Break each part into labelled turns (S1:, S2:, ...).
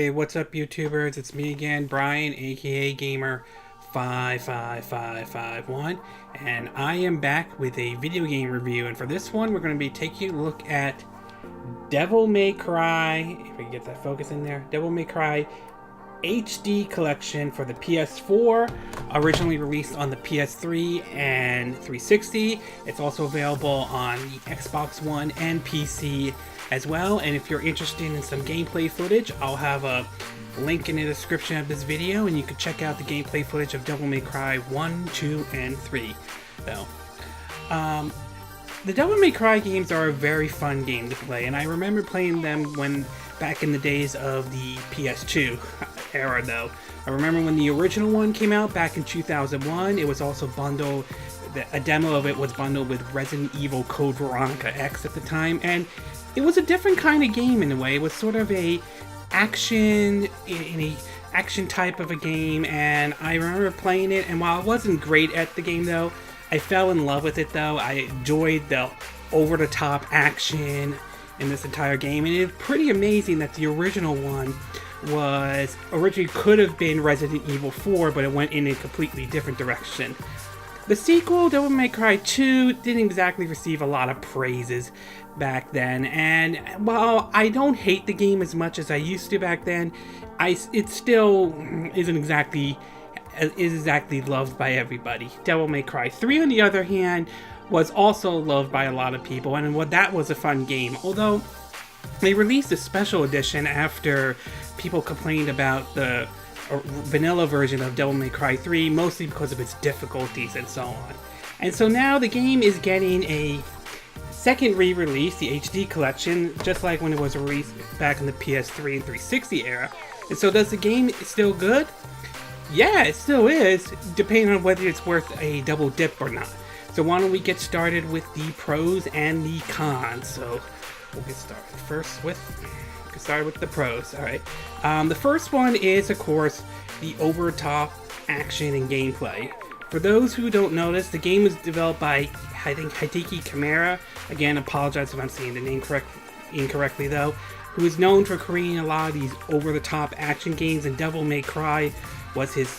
S1: Hey, what's up, YouTubers? It's me again, Brian, aka Gamer55551, and I am back with a video game review. And for this one, we're going to be taking a look at Devil May Cry. If we can get that focus in there, Devil May Cry HD Collection for the PS4, originally released on the PS3 and 360. It's also available on the Xbox One and PC as well. And if you're interested in some gameplay footage, I'll have a link in the description of this video, and you can check out the gameplay footage of Devil May Cry 1, 2, and 3. So, the Devil May Cry games are a very fun game to play, and I remember playing them back in the days of the PS2 era, though. I remember when the original one came out back in 2001, it was also bundled, a demo of it was bundled with Resident Evil Code Veronica X at the time, and it was a different kind of game in a way. It was sort of a action type of a game, and I remember playing it, and while I wasn't great at the game though, I fell in love with it though. I enjoyed the over-the-top action in this entire game, and it's pretty amazing that the original one originally could have been Resident Evil 4, but it went in a completely different direction. The sequel, Devil May Cry 2, didn't exactly receive a lot of praises back then, and while I don't hate the game as much as I used to back then, it still isn't exactly loved by everybody. Devil May Cry 3, on the other hand, was also loved by a lot of people, and that was a fun game, although they released a special edition after people complained about the vanilla version of Devil May Cry 3, mostly because of its difficulties and so on. And so now the game is getting a second re-release, the HD collection, just like when it was released back in the PS3 and 360 era. And so does the game still good? Yeah, it still is, depending on whether it's worth a double dip or not. So why don't we get started with the pros and the cons. So we'll get started with the pros. Alright. The first one is, of course, the over-top action and gameplay. For those who don't notice, the game was developed by, I think, Hideki Kamiya. Again, apologize if I'm saying the name incorrectly though. Who is known for creating a lot of these over-the-top action games, and Devil May Cry was his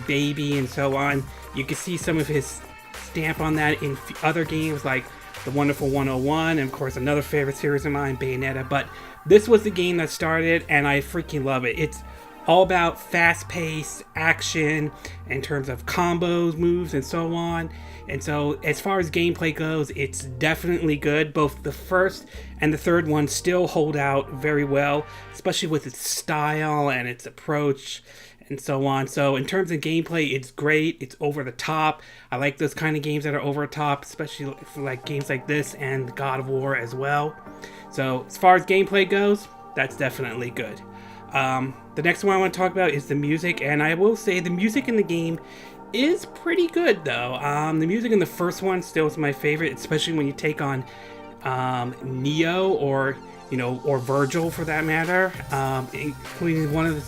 S1: baby and so on. You can see some of his stamp on that in other games like The Wonderful 101, and of course another favorite series of mine, Bayonetta. But this was the game that started, and I freaking love it. It's all about fast-paced action in terms of combos, moves, and so on. And so as far as gameplay goes, it's definitely good. Both the first and the third one still hold out very well, especially with its style and its approach and so on. So in terms of gameplay, it's great. It's over the top. I like those kind of games that are over the top, especially for like games like this and God of War as well. So as far as gameplay goes, that's definitely good. The next one I want to talk about is the music, and I will say the music in the game is pretty good though. The music in the first one still is my favorite, especially when you take on Neo or Virgil for that matter, including one of the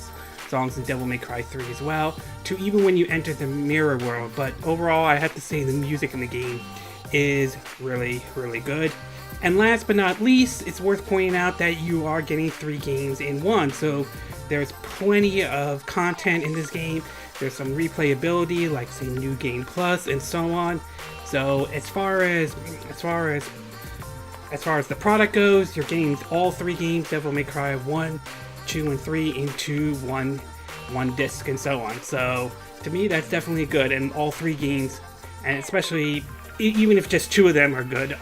S1: songs in Devil May Cry 3 as well, to even when you enter the mirror world. But overall, I have to say the music in the game is really, really good. And last but not least, it's worth pointing out that you are getting 3 games in one. So there's plenty of content in this game. There's some replayability, like say New Game Plus and so on. So as far as the product goes, you're getting all 3 games, Devil May Cry 1, 2, and 3 into one disc and so on. So to me, that's definitely good. And all 3 games, and especially even if just 2 of them are good,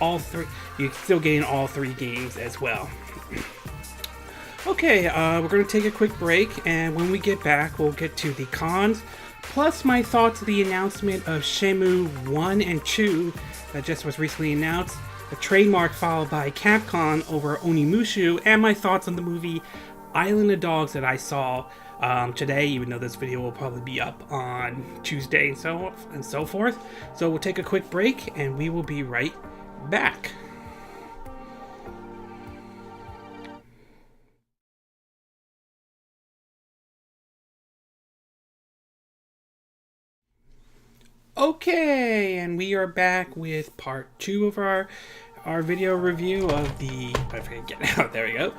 S1: you're still getting all 3 games as well. Okay, we're going to take a quick break, and when we get back, we'll get to the cons, plus my thoughts of the announcement of Shenmue 1 and 2 that just was recently announced, the trademark followed by Capcom over Onimusha, and my thoughts on the movie Island of Dogs that I saw today, even though this video will probably be up on Tuesday and so forth. So we'll take a quick break, and we will be right back. Okay, and we are back with part 2 of our video review of the, if I can get out, there we go,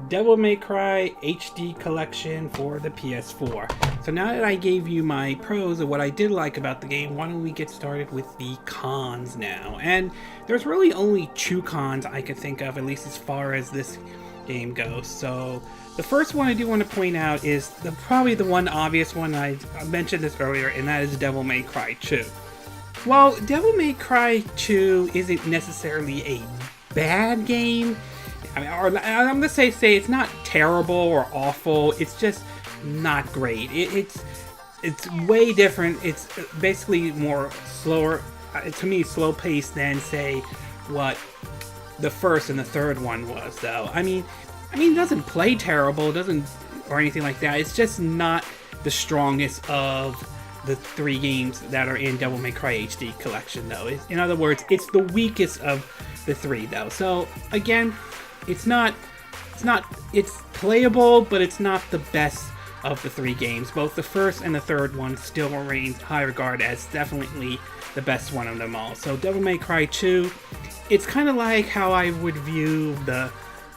S1: Devil May Cry HD Collection for the PS4. So now that I gave you my pros of what I did like about the game, why don't we get started with the cons now? And there's really only 2 cons I can think of, at least as far as this game goes. So the first one I do want to point out is probably the one obvious one. I mentioned this earlier, and that is Devil May Cry 2. While Devil May Cry 2 isn't necessarily a bad game, I mean, or I'm gonna say it's not terrible or awful. It's just not great. It's way different. It's basically more slower, to me, slow paced than say what the first and the third one was. Though I mean, it doesn't play terrible, or anything like that. It's just not the strongest of the 3 games that are in Devil May Cry HD Collection, though. In other words, it's the weakest of the 3, though. So again, it's playable, but it's not the best of the 3 games. Both the first and the third one still remain high regard as definitely the best one of them all. So Devil May Cry 2, it's kind of like how I would view the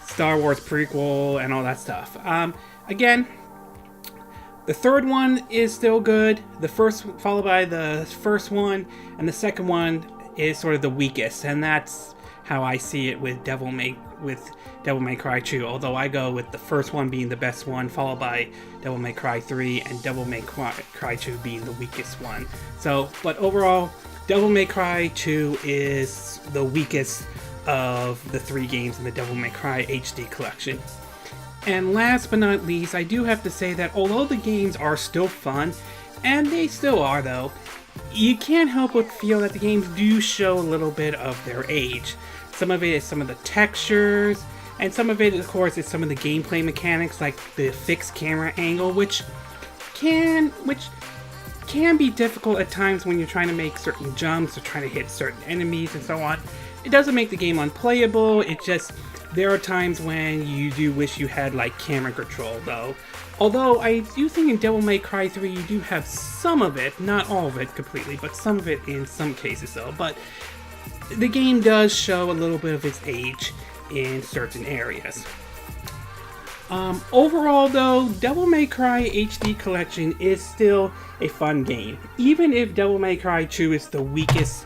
S1: Star Wars prequel and all that stuff. Again, the third one is still good. The first, followed by the first one, and the second one is sort of the weakest, and that's how I see it with Devil May Cry 2, although I go with the first one being the best one, followed by Devil May Cry 3, and Devil May Cry 2 being the weakest one. So, but overall, Devil May Cry 2 is the weakest of the 3 games in the Devil May Cry HD Collection. And last but not least, I do have to say that although the games are still fun, and they still are though, you can't help but feel that the games do show a little bit of their age. Some of it is some of the textures, and some of it, of course, is some of the gameplay mechanics, like the fixed camera angle, which can be difficult at times when you're trying to make certain jumps or trying to hit certain enemies and so on. It doesn't make the game unplayable. It just, there are times when you do wish you had like camera control, though. Although I do think in Devil May Cry 3 you do have some of it, not all of it completely, but some of it in some cases though. But the game does show a little bit of its age in certain areas. Overall though, Devil May Cry HD Collection is still a fun game. Even if Devil May Cry 2 is the weakest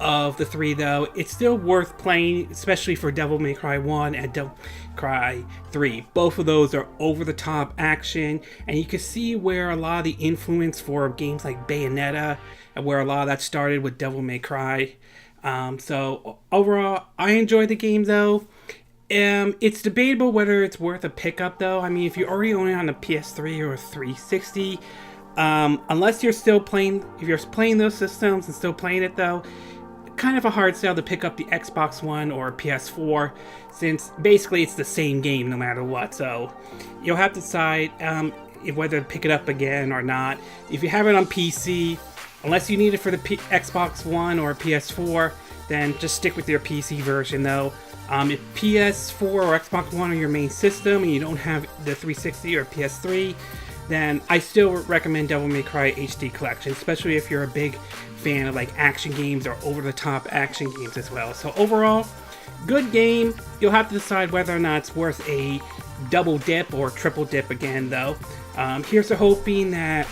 S1: of the 3 though, it's still worth playing, especially for Devil May Cry 1 and Devil May Cry 3. Both of those are over-the-top action, and you can see where a lot of the influence for games like Bayonetta, and where a lot of that started with Devil May Cry. So overall, I enjoyed the game though. It's debatable whether it's worth a pickup though. I mean, if you already own it on a PS3 or a 360, unless you're still playing, if you're playing those systems and still playing it though, kind of a hard sell to pick up the Xbox One or PS4, since basically it's the same game no matter what. So you'll have to decide whether to pick it up again or not. If you have it on PC, unless you need it for the Xbox One or PS4, then just stick with your PC version though. If PS4 or Xbox One are your main system and you don't have the 360 or PS3, then I still recommend Devil May Cry HD Collection, especially if you're a big fan of like action games or over-the-top action games as well. So overall, good game. You'll have to decide whether or not it's worth a double dip or triple dip again though. Here's to hoping that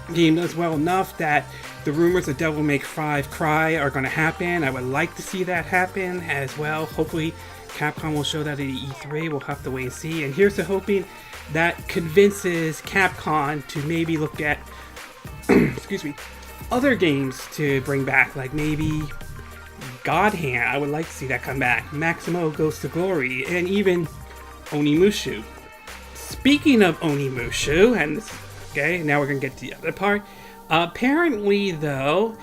S1: the game does well enough that the rumors of Devil May Cry are going to happen. I would like to see that happen as well. Hopefully Capcom will show that at E3. We'll have to wait and see. And here's to hoping that convinces Capcom to maybe look at excuse me, other games to bring back, like maybe God Hand. I would like to see that come back. Maximo Goes to Glory, and even Onimusha. Speaking of Onimusha, and okay, now we're gonna get to the other part. Apparently, though,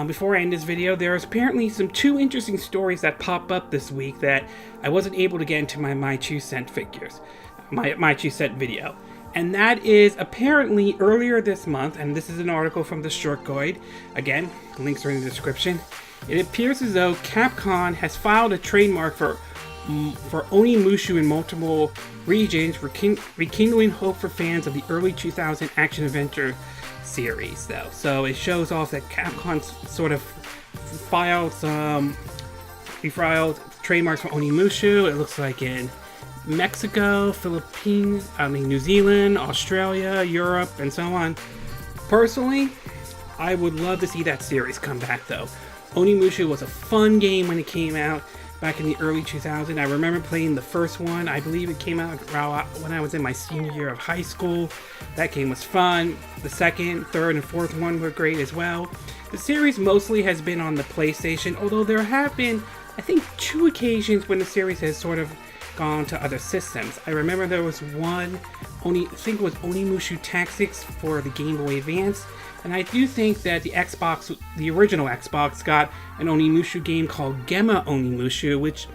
S1: before I end this video, there's apparently some 2 interesting stories that pop up this week that I wasn't able to get into my 2 cent figures, my 2 cent video. And that is apparently earlier this month, and this is an article from the Short Guide. Again, links are in the description. It appears as though Capcom has filed a trademark for Onimusha in multiple regions, rekindling hope for fans of the early 2000 action-adventure series, though. So it shows off that Capcom sort of filed trademarks for Onimusha. It looks like in Mexico, Philippines, New Zealand, Australia, Europe, and so on. Personally, I would love to see that series come back though. Onimusha was a fun game when it came out back in the early 2000s. I remember playing the first one. I believe it came out when I was in my senior year of high school. That game was fun. The second, third, and fourth one were great as well. The series mostly has been on the PlayStation, although there have been, I think, 2 occasions when the series has sort of gone to other systems. I remember there was one, I think it was Onimusha Tactics for the Game Boy Advance, and I do think that the original Xbox got an Onimusha game called Gemma Onimusha, which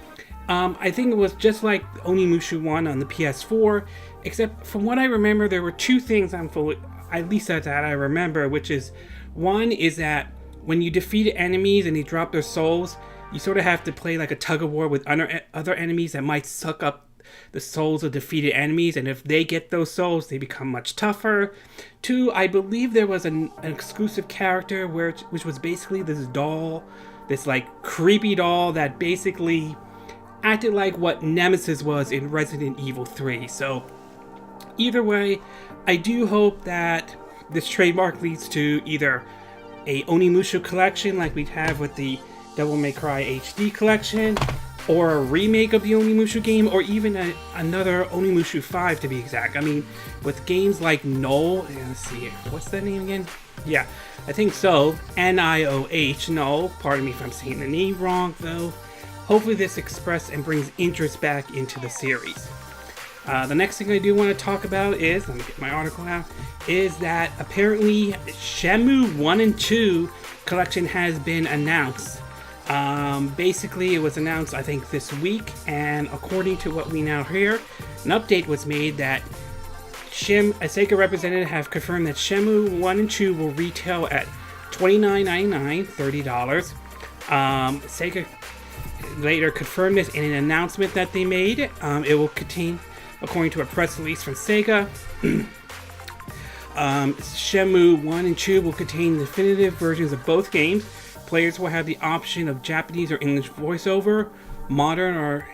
S1: I think it was just like Onimusha 1 on the PS4, except from what I remember, there were 2 things at least that I remember, which is, one is that when you defeat enemies and they drop their souls, you sort of have to play like a tug-of-war with other enemies that might suck up the souls of defeated enemies, and if they get those souls, they become much tougher. 2, I believe there was an exclusive character which was basically this doll, this like creepy doll that basically acted like what Nemesis was in Resident Evil 3. So either way, I do hope that this trademark leads to either a Onimusha collection like we have with the Devil May Cry HD collection, or a remake of the Onimusha game, or even another Onimusha 5 to be exact. I mean, with games like Null, let's see, what's that name again? Yeah, I think so, Nioh, Null, pardon me if I'm saying the name wrong though. Hopefully this expresses and brings interest back into the series. The next thing I do want to talk about is, let me get my article out, is that apparently Shenmue 1 and 2 collection has been announced. Basically, it was announced, I think, this week, and according to what we now hear, an update was made that a Sega representative have confirmed that Shenmue 1 and 2 will retail at $29.99, $30. Sega later confirmed this in an announcement that they made. It will contain, according to a press release from Sega, Shenmue 1 and 2 will contain definitive versions of both games. Players will have the option of Japanese or English voiceover, modern or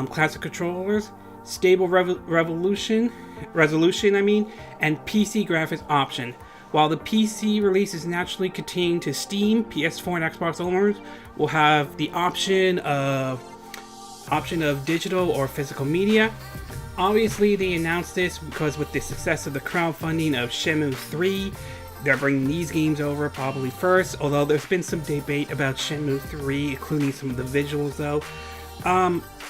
S1: classic controllers, stable resolution, and PC graphics option. While the PC release is naturally contained to Steam, PS4 and Xbox owners will have the option of digital or physical media. Obviously, they announced this because with the success of the crowdfunding of Shenmue 3, they're bringing these games over probably first, although there's been some debate about Shenmue 3, including some of the visuals though.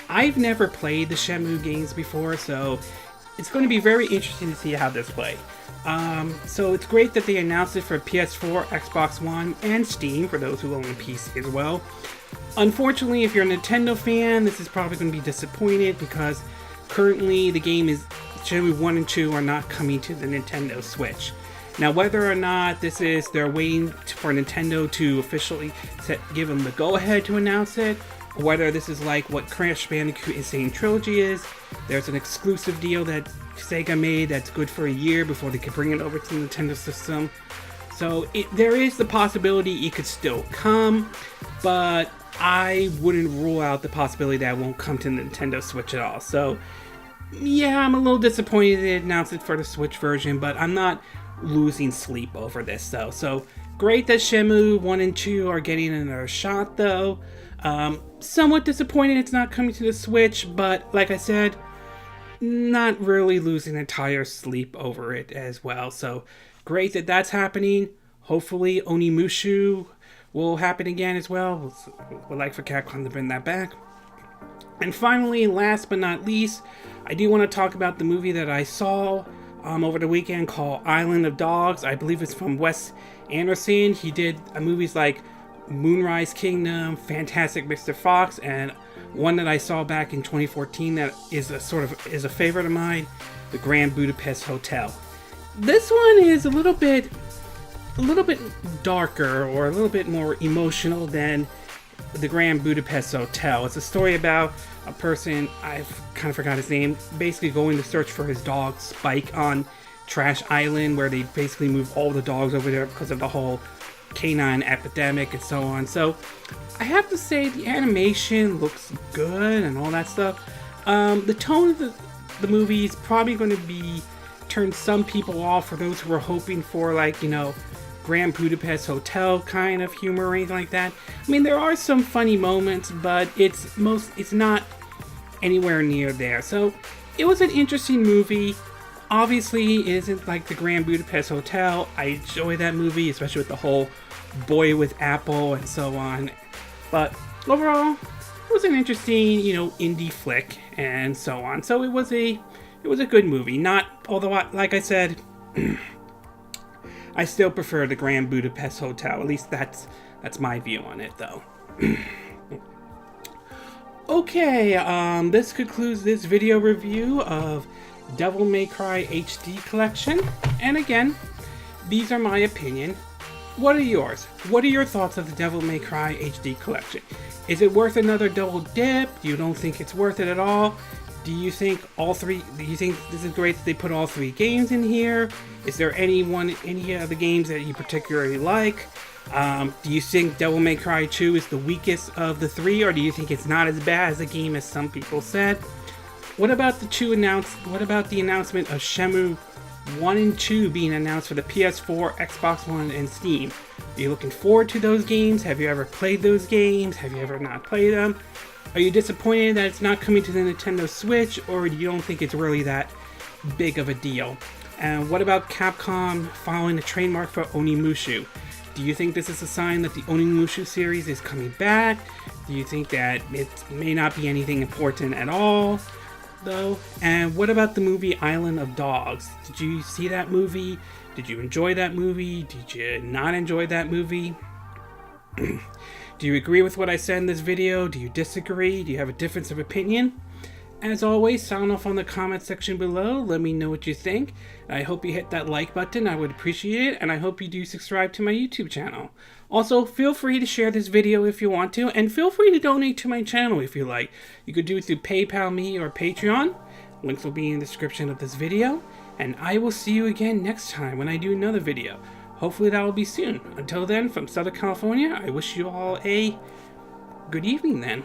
S1: I've never played the Shenmue games before, so it's going to be very interesting to see how this plays. So it's great that they announced it for PS4, Xbox One, and Steam for those who own a PC as well. Unfortunately, if you're a Nintendo fan, this is probably going to be disappointed because currently the game is Shenmue 1 and 2 are not coming to the Nintendo Switch. Now, whether or not they're waiting for Nintendo to officially give them the go-ahead to announce it, or whether this is like what Crash Bandicoot Insane Trilogy is, there's an exclusive deal that Sega made that's good for a year before they could bring it over to the Nintendo system. So there is the possibility it could still come, but I wouldn't rule out the possibility that it won't come to the Nintendo Switch at all. So yeah, I'm a little disappointed they announced it for the Switch version, but I'm not losing sleep over this though. So great that Shenmue 1 and 2 are getting another shot though. Somewhat disappointed it's not coming to the Switch, but like I said, not really losing entire sleep over it as well. So great that that's happening. Hopefully Onimusha will happen again as well. We'd like for Capcom to bring that back. And finally, last but not least, I do want to talk about the movie that I saw over the weekend called Island of Dogs. I believe it's from Wes Anderson. He did movies like Moonrise Kingdom, Fantastic Mr. Fox, and one that I saw back in 2014 that is a favorite of mine, The Grand Budapest Hotel. This one is a little bit darker or a little bit more emotional than The Grand Budapest Hotel. It's a story about a person, I've kind of forgot his name, basically going to search for his dog Spike on Trash Island, where they basically move all the dogs over there because of the whole canine epidemic and so on. So I have to say the animation looks good and all that stuff. The tone of the movie is probably going to be turn some people off, for those who are hoping for, like, you know, Grand Budapest Hotel kind of humor or anything like that. I mean, there are some funny moments, but it's not anywhere near there. So it was an interesting movie. Obviously, it isn't like the Grand Budapest Hotel. I enjoy that movie, especially with the whole boy with apple and so on. But overall, it was an interesting, you know, indie flick and so on. So it was a good movie. Although, like I said, I still prefer the Grand Budapest Hotel. At least that's my view on it, though. Okay, this concludes this video review of Devil May Cry HD Collection. And again, these are my opinion. What are yours? What are your thoughts of the Devil May Cry HD Collection? Is it worth another double dip? You don't think it's worth it at all? Do you think this is great that they put all 3 games in here? Is there any of the games that you particularly like? Do you think Devil May Cry 2 is the weakest of the 3, or do you think it's not as bad as the game as some people said? What about the announcement of Shenmue 1 and 2 being announced for the PS4, Xbox One, and Steam? Are you looking forward to those games? Have you ever played those games? Have you ever not played them? Are you disappointed that it's not coming to the Nintendo Switch, or you don't think it's really that big of a deal? And what about Capcom following the trademark for Onimusha? Do you think this is a sign that the Onimusha series is coming back? Do you think that it may not be anything important at all, though? And what about the movie Island of Dogs? Did you see that movie? Did you enjoy that movie? Did you not enjoy that movie? Do you agree with what I said in this video? Do you disagree? Do you have a difference of opinion? As always, sound off on the comment section below. Let me know what you think. I hope you hit that like button. I would appreciate it. And I hope you do subscribe to my YouTube channel. Also, feel free to share this video if you want to. And feel free to donate to my channel if you like. You could do it through PayPal me or Patreon. Links will be in the description of this video. And I will see you again next time when I do another video. Hopefully that will be soon. Until then, from Southern California, I wish you all a good evening then.